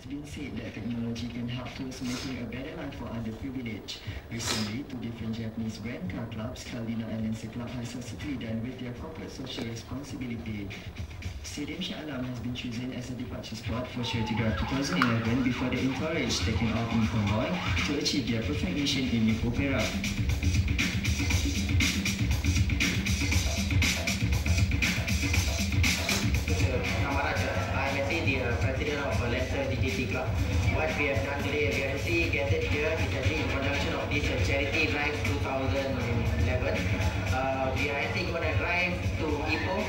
been said that technology can help towards making a better life for underprivileged. Recently, two different Japanese brand car clubs, Caldina and Lancer Club, have successfully done with their corporate social responsibility. Stadium Shah Alam has been chosen as a departure spot for Charity Drive 2011 before the encouraged taking out in convoy to achieve their perfect mission in Ipoh Perak. I'm actually the president of Lancer DJT Club. What we have done today, we have actually gathered here is actually in conjunction of this Charity Drive 2011. We are actually going to drive to Ipoh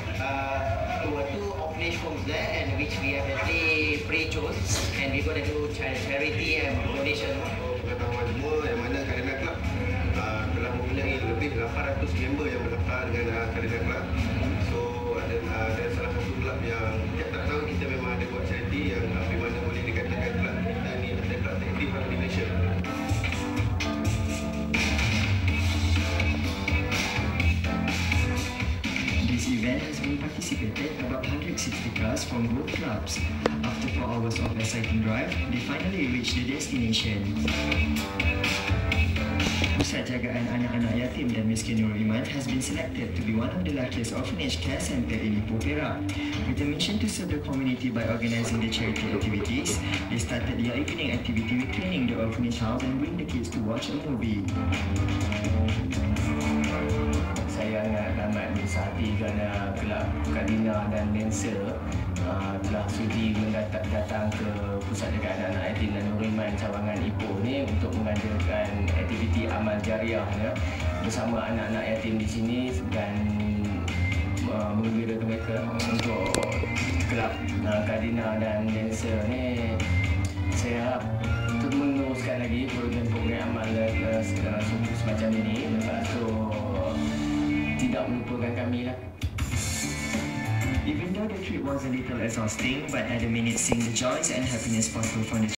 to two orphanage homes there, and which we have actually pre-chose, and we're going to do charity and donation. Pengetahuan semua yang mana Caldina Club telah mempunyai lebih 800 member yang mendaftar dengan Caldina Club. So ada salah satu club yang kita tak tahu, kita memang ada buat charity yang di mana boleh dikatakan club kita ni ada club aktif di Malaysia. This event has been participated about 160 cars from both clubs. After 4 hours of exciting drive, they finally reached the destination. Pusat Jagaan Anak-Anak Yatim dan Miskin Nurul Iman has been selected to be one of the luckiest orphanage care centre in Ipoh Perak. With a mission to serve the community by organising the charity activities, they started their evening activity with cleaning the orphanage house and bring the kids to watch a movie. Saya amat bersah hati kerana kelab Caldina dan Lancer telah sudi datang ke Pusat Jagaan Anak-Anak Yatim dan Nurul Iman cawangan Ipoh ni untuk mengadakan aktiviti amal jariah bersama anak-anak yatim di sini dan menggembirakan mereka untuk kelab Caldina dan Lancer ni. Saya harap untuk meneruskan lagi program-program amal semacam ini, so tidak melupakan kami lah. Even though the trip was a little exhausting, but at the minute seeing the joys and happiness possible from the